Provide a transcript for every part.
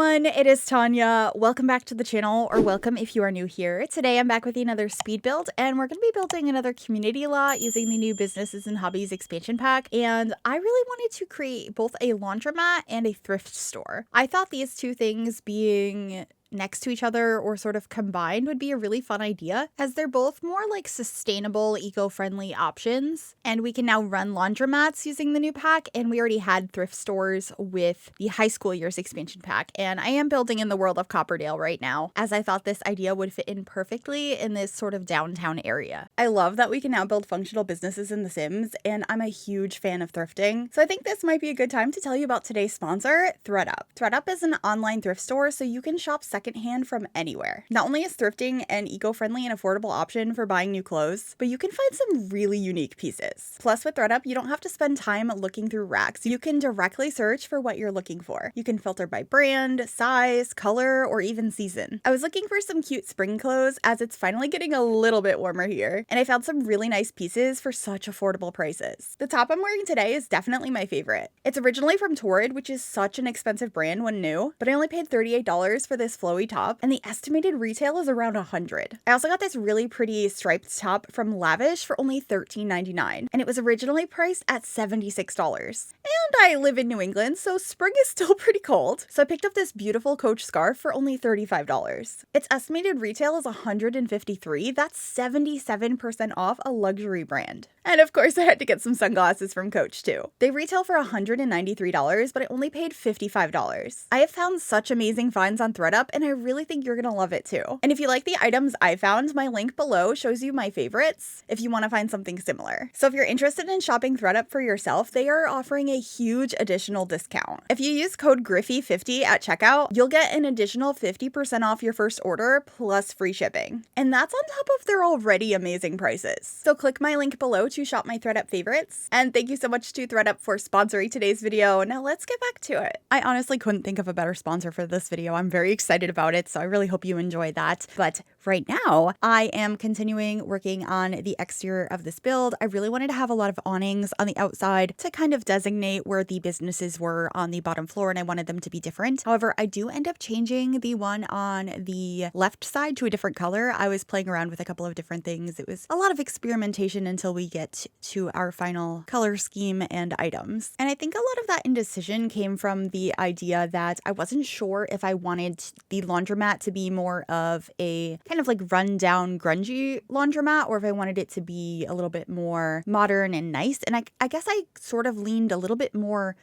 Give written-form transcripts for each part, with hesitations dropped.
everyone, it is Tanya. Welcome back to the channel, or welcome if you are new here. Today I'm back with another speed build, and we're going to be building another community lot using the new Businesses and Hobbies expansion pack. And I really wanted to create both a laundromat and a thrift store. I thought these two things being next to each other or sort of combined would be a really fun idea, as they're both more like sustainable, eco-friendly options. And we can now run laundromats using the new pack, and we already had thrift stores with the high school years expansion pack. And I am building in the world of Copperdale right now, as I thought this idea would fit in perfectly in this sort of downtown area. I love that we can now build functional businesses in The Sims, and I'm a huge fan of thrifting. So I think this might be a good time to tell you about today's sponsor, ThredUp. ThredUp is an online thrift store, so you can shop secondhand from anywhere. Not only is thrifting an eco-friendly and affordable option for buying new clothes, but you can find some really unique pieces. Plus, with ThredUp, you don't have to spend time looking through racks. You can directly search for what you're looking for. You can filter by brand, size, color, or even season. I was looking for some cute spring clothes, as it's finally getting a little bit warmer here, and I found some really nice pieces for such affordable prices. The top I'm wearing today is definitely my favorite. It's originally from Torrid, which is such an expensive brand when new, but I only paid $38 for this flowy top, and the estimated retail is around $100. I also got this really pretty striped top from Lavish for only $13.99, and it was originally priced at $76. And I live in New England, so spring is still pretty cold, so I picked up this beautiful Coach scarf for only $35. Its estimated retail is $153. That's 77% off a luxury brand. And of course, I had to get some sunglasses from Coach too. They retail for $193, but I only paid $55. I have found such amazing finds on ThredUp, and I really think you're gonna love it too. And if you like the items I found, my link below shows you my favorites if you want to find something similar. So if you're interested in shopping ThredUp for yourself, they are offering a huge additional discount. If you use code Gryphi50 at checkout, you'll get an additional 50% off your first order plus free shipping. And that's on top of their already amazing prices. So click my link below to shop my ThredUp favorites. And thank you so much to ThredUp for sponsoring today's video. Now let's get back to it. I honestly couldn't think of a better sponsor for this video. I'm very excited about it, so I really hope you enjoy that. But right now, I am continuing working on the exterior of this build. I really wanted to have a lot of awnings on the outside to kind of designate where the businesses were on the bottom floor, and I wanted them to be different. However, I do end up changing the one on the left side to a different color. I was playing around with a couple of different things. It was a lot of experimentation until we get to our final color scheme and items. And I think a lot of that indecision came from the idea that I wasn't sure if I wanted the laundromat to be more of a kind of like rundown, grungy laundromat, or if I wanted it to be a little bit more modern and nice. And I guess I sort of leaned a little bit more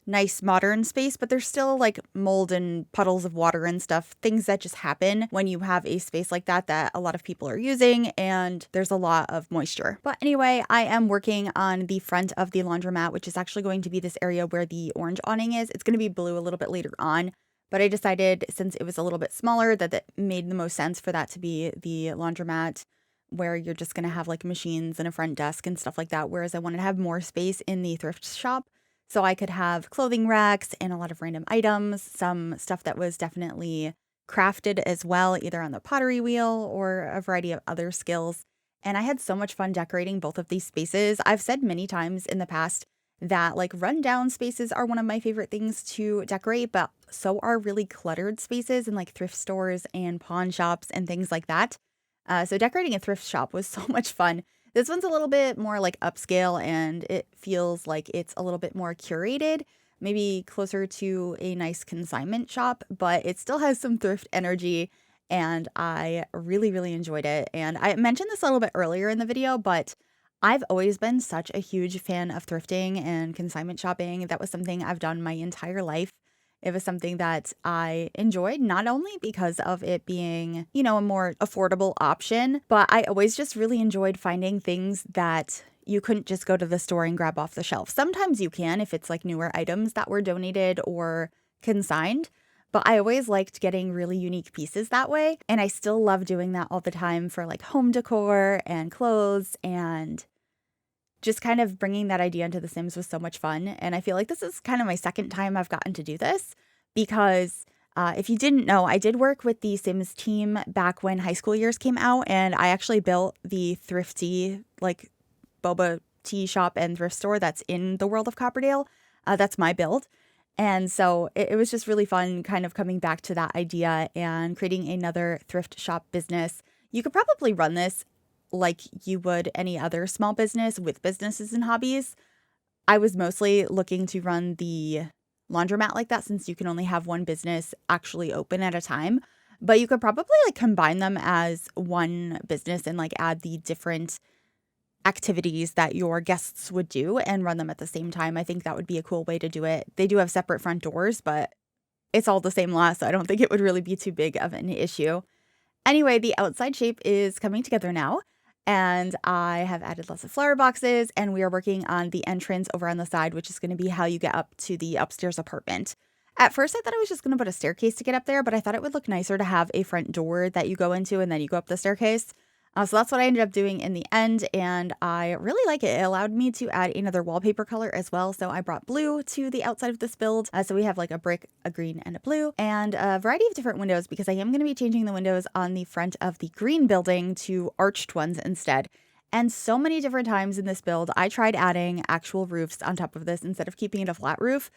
nice modern space, but there's still like mold and puddles of water and stuff, things that just happen when you have a space like that a lot of people are using, and there's a lot of moisture. But anyway, I am working on the front of the laundromat, which is actually going to be this area where the orange awning is. It's going to be blue a little bit later on, but I decided since it was a little bit smaller that it made the most sense for that to be the laundromat, where you're just going to have like machines and a front desk and stuff like that, whereas I wanted to have more space in the thrift shop. So I could have clothing racks and a lot of random items, some stuff that was definitely crafted as well, either on the pottery wheel or a variety of other skills. And I had so much fun decorating both of these spaces. I've said many times in the past that like rundown spaces are one of my favorite things to decorate, but so are really cluttered spaces in like thrift stores and pawn shops and things like that. So decorating a thrift shop was so much fun. This one's a little bit more like upscale, and it feels like it's a little bit more curated, maybe closer to a nice consignment shop, but it still has some thrift energy, and I really, really enjoyed it. And I mentioned this a little bit earlier in the video, but I've always been such a huge fan of thrifting and consignment shopping. That was something I've done my entire life. It was something that I enjoyed, not only because of it being, you know, a more affordable option, but I always just really enjoyed finding things that you couldn't just go to the store and grab off the shelf. Sometimes you can if it's like newer items that were donated or consigned, but I always liked getting really unique pieces that way. And I still love doing that all the time for like home decor and clothes, and just kind of bringing that idea into The Sims was so much fun. And I feel like this is kind of my second time I've gotten to do this, because if you didn't know, I did work with the Sims team back when high school years came out, and I actually built the thrifty like boba tea shop and thrift store that's in the world of Copperdale. That's my build. And so it was just really fun kind of coming back to that idea and creating another thrift shop business. You could probably run this like you would any other small business with businesses and hobbies. I was mostly looking to run the laundromat like that since you can only have one business actually open at a time. But you could probably like combine them as one business and like add the different activities that your guests would do and run them at the same time. I think that would be a cool way to do it. They do have separate front doors, but it's all the same lot, so I don't think it would really be too big of an issue. Anyway, the outside shape is coming together now, and I have added lots of flower boxes, and we are working on the entrance over on the side, which is going to be how you get up to the upstairs apartment. At first, I thought I was just going to put a staircase to get up there, but I thought it would look nicer to have a front door that you go into and then you go up the staircase. So that's what I ended up doing in the end, and I really like it. It allowed me to add another wallpaper color as well, so I brought blue to the outside of this build. So we have like a brick, a green, and a blue, and a variety of different windows because I am going to be changing the windows on the front of the green building to arched ones instead. And so many different times in this build, I tried adding actual roofs on top of this instead of keeping it a flat roof,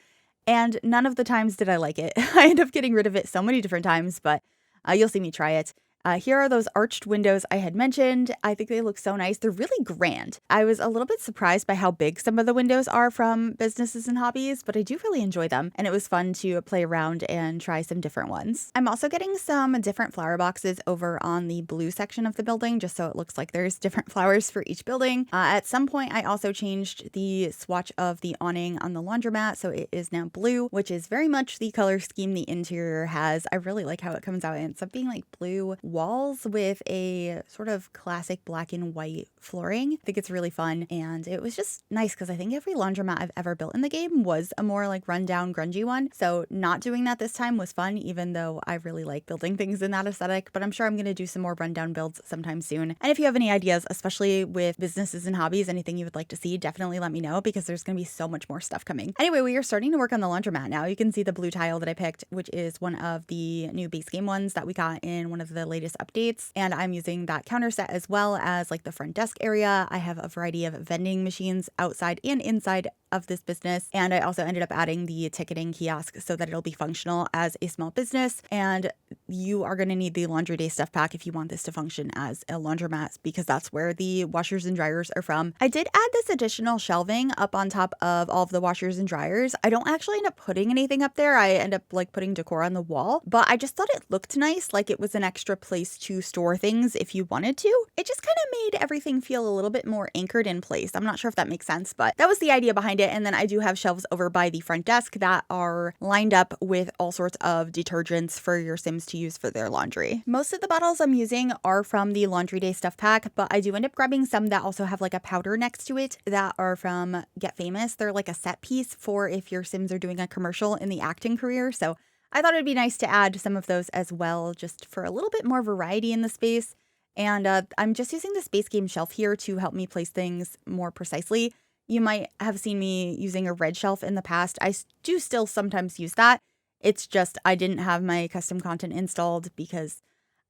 and none of the times did I like it. I end up getting rid of it so many different times, but you'll see me try it. Here are those arched windows I had mentioned. I think they look so nice. They're really grand. I was a little bit surprised by how big some of the windows are from businesses and hobbies, but I do really enjoy them, and it was fun to play around and try some different ones. I'm also getting some different flower boxes over on the blue section of the building, just so it looks like there's different flowers for each building. At some point, I also changed the swatch of the awning on the laundromat, so it is now blue, which is very much the color scheme the interior has. I really like how it comes out, and it's being like blue walls with a sort of classic black and white flooring. I think it's really fun, and it was just nice because I think every laundromat I've ever built in the game was a more like rundown grungy one, so not doing that this time was fun, even though I really like building things in that aesthetic. But I'm sure I'm going to do some more rundown builds sometime soon. And if you have any ideas, especially with businesses and hobbies, anything you would like to see, definitely let me know because there's going to be so much more stuff coming. Anyway, we are starting to work on the laundromat now. You can see the blue tile that I picked, which is one of the new base game ones that we got in one of the latest updates, and I'm using that counter set as well as like the front desk area. I have a variety of vending machines outside and inside of this business, and I also ended up adding the ticketing kiosk so that it'll be functional as a small business. And you are going to need the laundry day stuff pack if you want this to function as a laundromat, because that's where the washers and dryers are from. I did add this additional shelving up on top of all of the washers and dryers. I don't actually end up putting anything up there. I end up like putting decor on the wall, but I just thought it looked nice, like it was an extra place to store things if you wanted to. It just kind of made everything feel a little bit more anchored in place. I'm not sure if that makes sense, but that was the idea behind it. And then I do have shelves over by the front desk that are lined up with all sorts of detergents for your Sims to use for their laundry. Most of the bottles I'm using are from the Laundry Day stuff pack, but I do end up grabbing some that also have like a powder next to it that are from Get Famous. They're like a set piece for if your Sims are doing a commercial in the acting career. So I thought it'd be nice to add some of those as well, just for a little bit more variety in the space. And I'm just using the Space Game shelf here to help me place things more precisely. You might have seen me using a red shelf in the past. I do still sometimes use that. It's just I didn't have my custom content installed because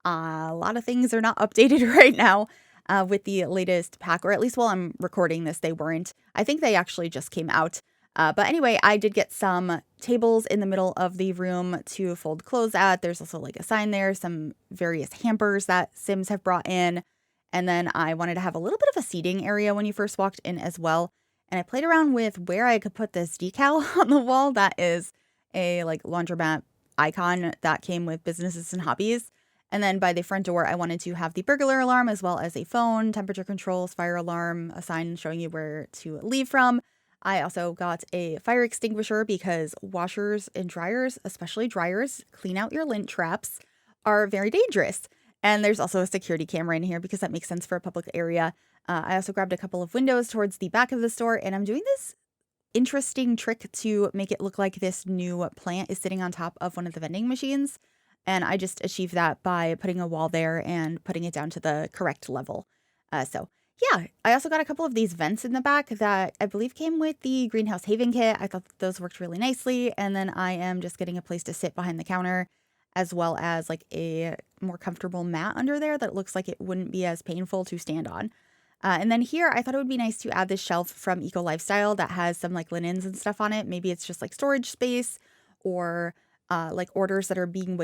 a lot of things are not updated right now with the latest pack, or at least while I'm recording this, they weren't. I think they actually just came out. But anyway, I did get some tables in the middle of the room to fold clothes at. There's also like a sign there, some various hampers that Sims have brought in. And then I wanted to have a little bit of a seating area when you first walked in as well. And I played around with where I could put this decal on the wall. That is a like laundromat icon that came with businesses and hobbies. And then by the front door, I wanted to have the burglar alarm as well as a phone, temperature controls, fire alarm, a sign showing you where to leave from. I also got a fire extinguisher because washers and dryers, especially dryers, clean out your lint traps, are very dangerous. And there's also a security camera in here because that makes sense for a public area. I also grabbed a couple of windows towards the back of the store, and I'm doing this interesting trick to make it look like this new plant is sitting on top of one of the vending machines. And I just achieved that by putting a wall there and putting it down to the correct level. So yeah, I also got a couple of these vents in the back that I believe came with the Greenhouse Haven kit. I thought those worked really nicely. And then I am just getting a place to sit behind the counter, as well as like a more comfortable mat under there that looks like it wouldn't be as painful to stand on. And then here, I thought it would be nice to add this shelf from Eco Lifestyle that has some like linens and stuff on it. Maybe it's just like storage space or like orders that are being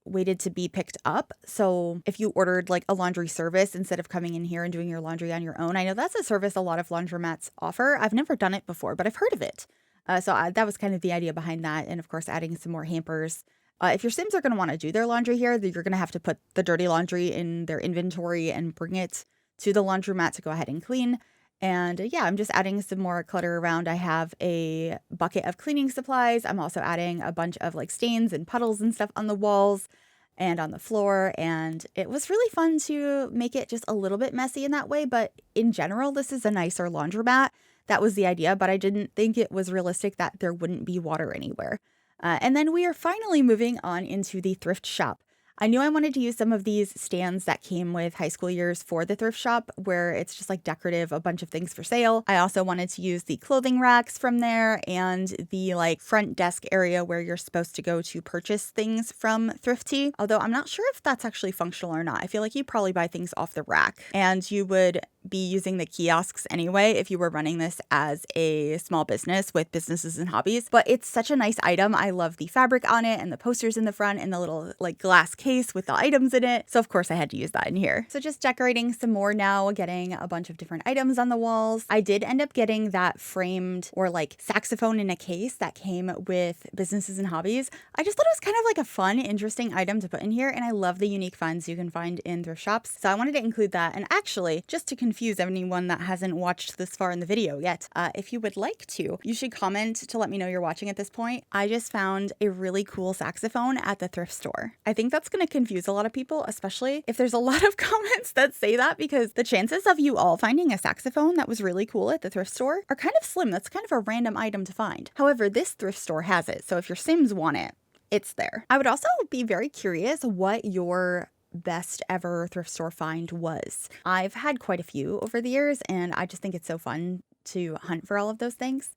waited to be picked up. So if you ordered like a laundry service instead of coming in here and doing your laundry on your own, I know that's a service a lot of laundromats offer. I've never done it before, but I've heard of it. That was kind of the idea behind that. And of course, adding some more hampers. If your Sims are going to want to do their laundry here, you're going to have to put the dirty laundry in their inventory and bring it to the laundromat to go ahead and clean. And yeah, I'm just adding some more clutter around. I have a bucket of cleaning supplies. I'm also adding a bunch of like stains and puddles and stuff on the walls and on the floor. And it was really fun to make it just a little bit messy in that way. But in general, this is a nicer laundromat. That was the idea, but I didn't think it was realistic that there wouldn't be water anywhere. And then we are finally moving on into the thrift shop. I knew I wanted to use some of these stands that came with high school years for the thrift shop where it's just like decorative, a bunch of things for sale. I also wanted to use the clothing racks from there and the like front desk area where you're supposed to go to purchase things from Thrifty. Although I'm not sure if that's actually functional or not. I feel like you probably buy things off the rack and you would be using the kiosks anyway if you were running this as a small business with businesses and hobbies. But it's such a nice item. I love the fabric on it and the posters in the front and the little like glass case with the items in it. So of course I had to use that in here. So just decorating some more now, getting a bunch of different items on the walls. I did end up getting that framed or like saxophone in a case that came with businesses and hobbies. I just thought it was kind of like a fun, interesting item to put in here. And I love the unique finds you can find in thrift shops. So I wanted to include that. And actually, just to confuse anyone that hasn't watched this far in the video yet, if you would like to, you should comment to let me know you're watching at this point. I just found a really cool saxophone at the thrift store. I think that's going to confuse a lot of people, especially if there's a lot of comments that say that, because the chances of you all finding a saxophone that was really cool at the thrift store are kind of slim. That's kind of a random item to find. However, this thrift store has it. So if your Sims want it, it's there. I would also be very curious what your best ever thrift store find was. I've had quite a few over the years, and I just think it's so fun to hunt for all of those things.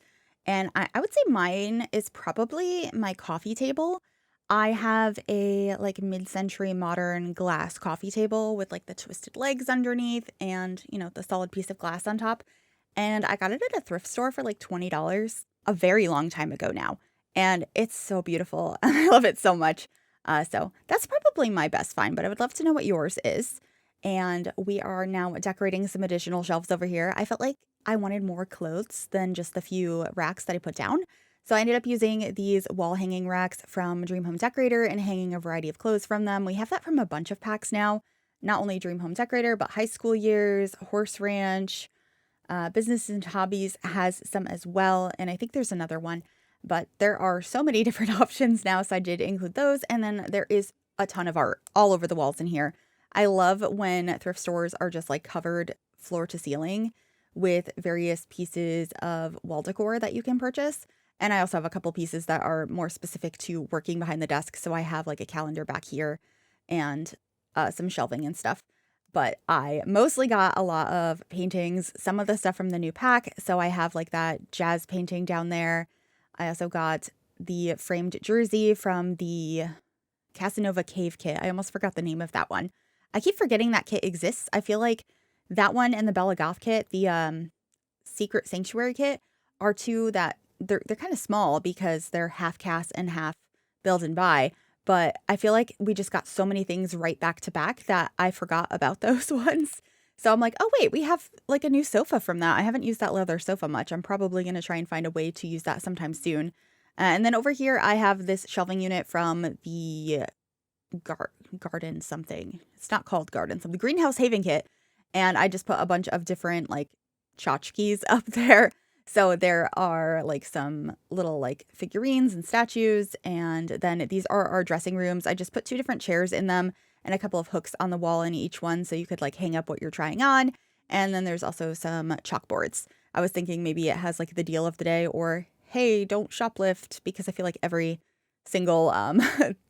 And I would say mine is probably my coffee table. I have a like mid-century modern glass coffee table with like the twisted legs underneath and, you know, the solid piece of glass on top. And I got it at a thrift store for like $20 a very long time ago now. And it's so beautiful. I love it so much. So that's probably my best find, but I would love to know what yours is. And we are now decorating some additional shelves over here. I felt like I wanted more clothes than just the few racks that I put down. So I ended up using these wall hanging racks from Dream Home Decorator and hanging a variety of clothes from them. We have that from a bunch of packs now. Not only Dream Home Decorator, but High School Years, Horse Ranch, Businesses and Hobbies has some as well. And I think there's another one. But there are so many different options now, so I did include those. And then there is a ton of art all over the walls in here. I love when thrift stores are just like covered floor to ceiling with various pieces of wall decor that you can purchase. And I also have a couple pieces that are more specific to working behind the desk. So I have like a calendar back here and some shelving and stuff. But I mostly got a lot of paintings, some of the stuff from the new pack. So I have like that jazz painting down there. I also got the framed jersey from the Casanova Cave kit. I almost forgot the name of that one. I keep forgetting that kit exists. I feel like that one and the Bella Goth kit, the Secret Sanctuary kit, are two that they're kind of small because they're half cast and half build and buy. But I feel like we just got so many things right back to back that I forgot about those ones. So I'm like, oh, wait, we have like a new sofa from that. I haven't used that leather sofa much. I'm probably going to try and find a way to use that sometime soon. And then over here, I have this shelving unit from the garden something. It's not called garden something. The Greenhouse Haven kit. And I just put a bunch of different like tchotchkes up there. So there are like some little like figurines and statues. And then these are our dressing rooms. I just put 2 different chairs in them and a couple of hooks on the wall in each one so you could like hang up what you're trying on. And then there's also some chalkboards. I was thinking maybe it has like the deal of the day or, hey, don't shoplift, because I feel like every single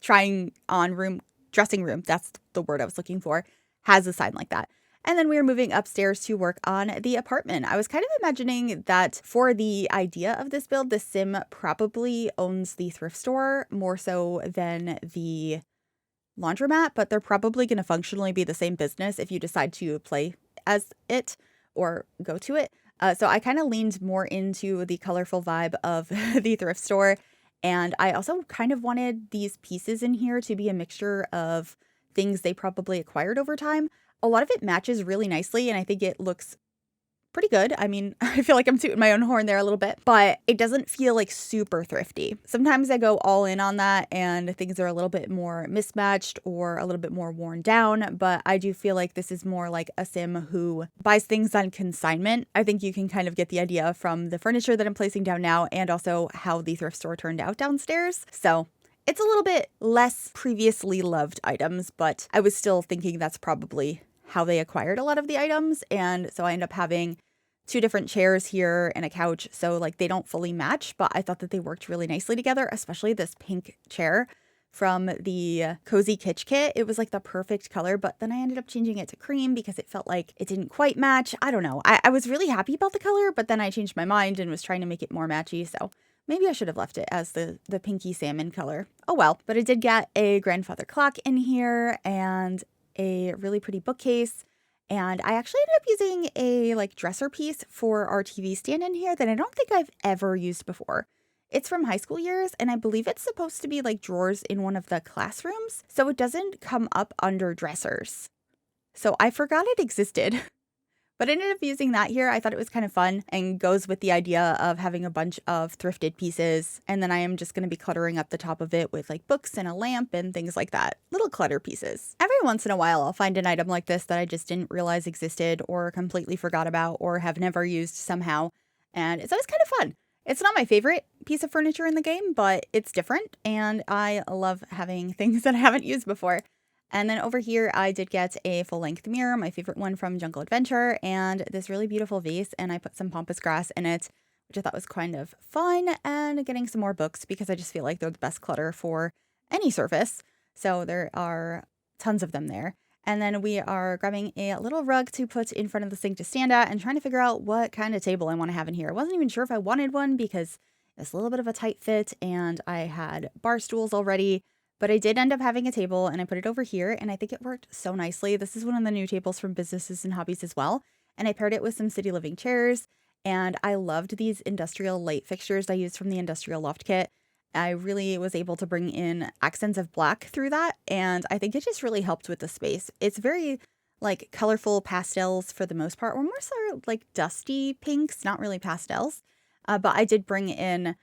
trying on dressing room, that's the word I was looking for, has a sign like that. And then we are moving upstairs to work on the apartment. I was kind of imagining that for the idea of this build, the Sim probably owns the thrift store more so than the laundromat, but they're probably going to functionally be the same business if you decide to play as it. or go to it. So I kind of leaned more into the colorful vibe of the thrift store. And I also kind of wanted these pieces in here to be a mixture of things they probably acquired over time. A lot of it matches really nicely, and I think it looks pretty good. I mean, I feel like I'm tooting my own horn there a little bit, but it doesn't feel like super thrifty. Sometimes I go all in on that and things are a little bit more mismatched or a little bit more worn down, but I do feel like this is more like a sim who buys things on consignment. I think you can kind of get the idea from the furniture that I'm placing down now and also how the thrift store turned out downstairs. So it's a little bit less previously loved items, but I was still thinking that's probably how they acquired a lot of the items. And so I end up having 2 different chairs here and a couch. So like they don't fully match, but I thought that they worked really nicely together, especially this pink chair from the Cozy Kitsch kit. It was like the perfect color, but then I ended up changing it to cream because it felt like it didn't quite match. I don't know. I was really happy about the color, but then I changed my mind and was trying to make it more matchy. So maybe I should have left it as the pinky salmon color. Oh well, but I did get a grandfather clock in here and a really pretty bookcase. And I actually ended up using a like dresser piece for our TV stand in here that I don't think I've ever used before. It's from high school years, and I believe it's supposed to be like drawers in one of the classrooms, so it doesn't come up under dressers. So I forgot it existed. But I ended up using that here. I thought it was kind of fun and goes with the idea of having a bunch of thrifted pieces. And then I am just going to be cluttering up the top of it with like books and a lamp and things like that. Little clutter pieces. Every once in a while, I'll find an item like this that I just didn't realize existed or completely forgot about or have never used somehow. And it's always kind of fun. It's not my favorite piece of furniture in the game, but it's different. And I love having things that I haven't used before. And then over here, I did get a full-length mirror, my favorite one from Jungle Adventure, and this really beautiful vase, and I put some pampas grass in it, which I thought was kind of fun, and getting some more books because I just feel like they're the best clutter for any surface. So there are tons of them there. And then we are grabbing a little rug to put in front of the sink to stand at and trying to figure out what kind of table I want to have in here. I wasn't even sure if I wanted one because it's a little bit of a tight fit, and I had bar stools already. But I did end up having a table and I put it over here and I think it worked so nicely. This is one of the new tables from Businesses and Hobbies as well. And I paired it with some City Living chairs and I loved these industrial light fixtures I used from the industrial loft kit. I really was able to bring in accents of black through that. And I think it just really helped with the space. It's very like colorful pastels for the most part, or more so like dusty pinks, not really pastels. But I did bring in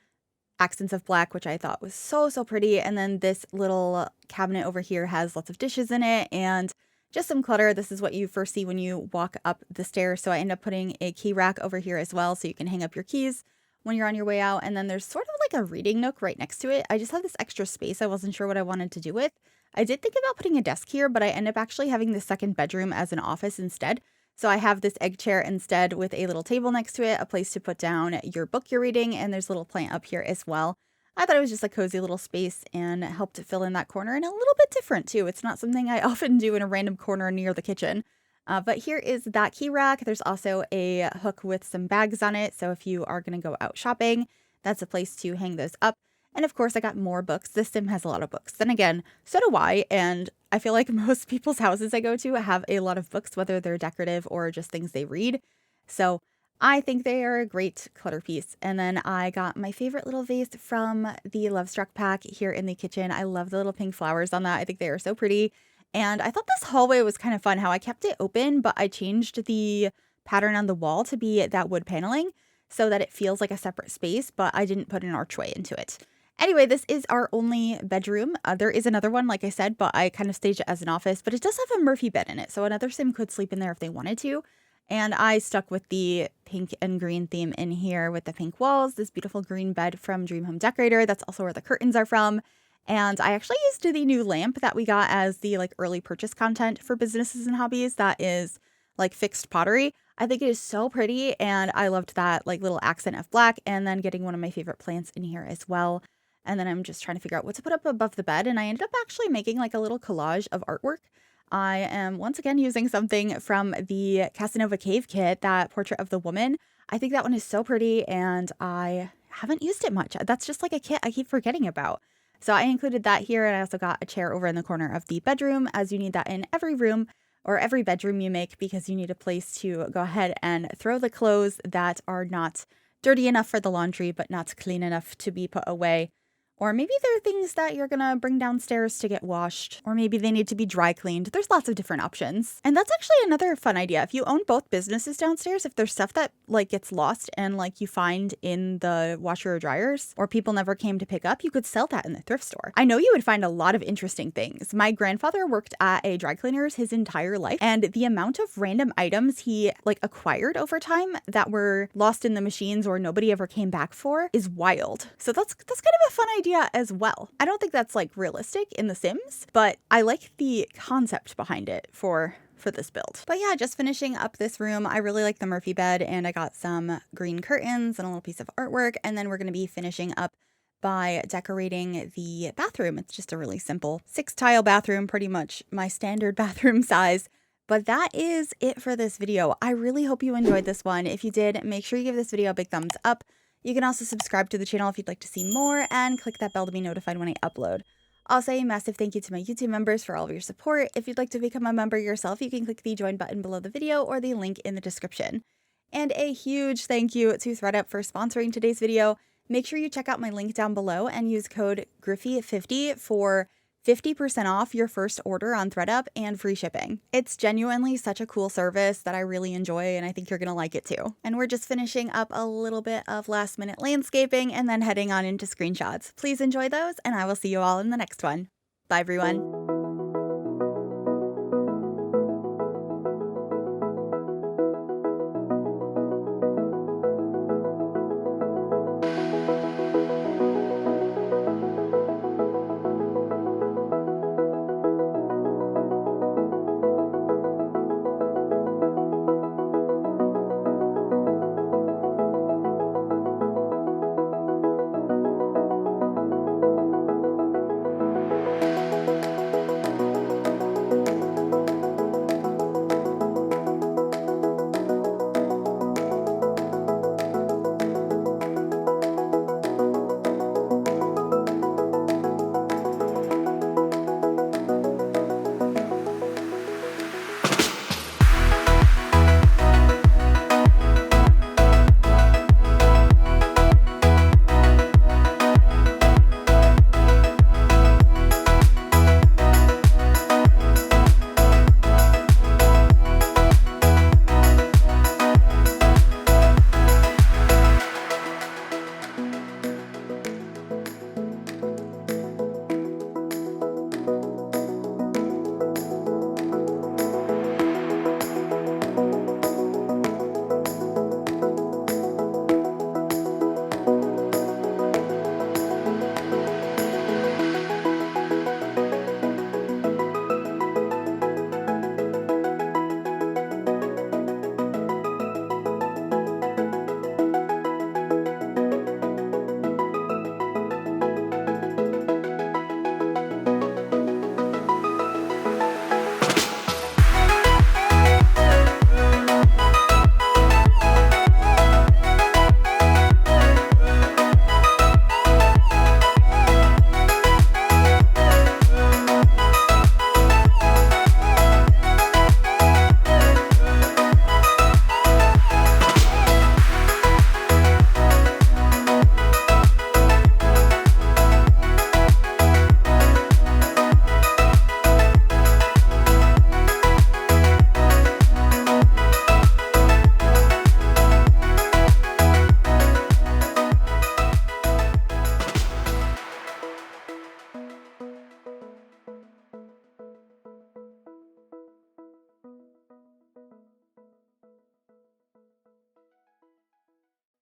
accents of black, which I thought was so pretty. And then this little cabinet over here has lots of dishes in it and just some clutter. This is what you first see when you walk up the stairs. So I end up putting a key rack over here as well, so you can hang up your keys when you're on your way out. And then there's sort of like a reading nook right next to it. I just have this extra space I wasn't sure what I wanted to do with. I did think about putting a desk here, but I end up actually having the second bedroom as an office instead. So I have this egg chair instead with a little table next to it, a place to put down your book you're reading, and there's a little plant up here as well. I thought it was just a cozy little space and helped to fill in that corner, and a little bit different too. It's not something I often do in a random corner near the kitchen. But here is that key rack. There's also a hook with some bags on it. So if you are going to go out shopping, that's a place to hang those up. And of course, I got more books. This sim has a lot of books. Then again, so do I. And I feel like most people's houses I go to have a lot of books, whether they're decorative or just things they read. So I think they are a great clutter piece. And then I got my favorite little vase from the Love Struck pack here in the kitchen. I love the little pink flowers on that. I think they are so pretty. And I thought this hallway was kind of fun how I kept it open, but I changed the pattern on the wall to be that wood paneling so that it feels like a separate space, but I didn't put an archway into it. Anyway, this is our only bedroom. There is another one, like I said, but I kind of staged it as an office, but it does have a Murphy bed in it. So another sim could sleep in there if they wanted to. And I stuck with the pink and green theme in here with the pink walls, this beautiful green bed from Dream Home Decorator. That's also where the curtains are from. And I actually used the new lamp that we got as the like early purchase content for Businesses and Hobbies. That is like fixed pottery. I think it is so pretty. And I loved that like little accent of black, and then getting one of my favorite plants in here as well. And then I'm just trying to figure out what to put up above the bed. And I ended up actually making like a little collage of artwork. I am once again using something from the Casanova Cave kit, that portrait of the woman. I think that one is so pretty and I haven't used it much. That's just like a kit I keep forgetting about. So I included that here, and I also got a chair over in the corner of the bedroom, as you need that in every room. or every bedroom you make because you need a place to go ahead and throw the clothes that are not dirty enough for the laundry, but not clean enough to be put away. Or maybe there are things that you're gonna bring downstairs to get washed, or maybe they need to be dry cleaned. There's lots of different options. And that's actually another fun idea. If you own both businesses downstairs, if there's stuff that like gets lost and like you find in the washer or dryers, or people never came to pick up, you could sell that in the thrift store. I know you would find a lot of interesting things. My grandfather worked at a dry cleaner's his entire life, and the amount of random items he like acquired over time that were lost in the machines or nobody ever came back for is wild. So that's kind of a fun idea as well. I don't think that's like realistic in The Sims, but I like the concept behind it for this build. But yeah, just finishing up this room. I really like the Murphy bed, and I got some green curtains and a little piece of artwork, and then we're going to be finishing up by decorating the bathroom. It's just a really simple 6-tile bathroom, pretty much my standard bathroom size. But that is it for this video. I really hope you enjoyed this one. If you did, make sure you give this video a big thumbs up. You can also subscribe to the channel if you'd like to see more, and click that bell to be notified when I upload. Also, a massive thank you to my YouTube members for all of your support. If you'd like to become a member yourself, you can click the join button below the video or the link in the description. And a huge thank you to ThredUp for sponsoring today's video. Make sure you check out my link down below and use code Gryphi50 for 50% off your first order on ThredUp and free shipping. It's genuinely such a cool service that I really enjoy, and I think you're gonna like it too. And we're just finishing up a little bit of last minute landscaping and then heading on into screenshots. Please enjoy those, and I will see you all in the next one. Bye everyone.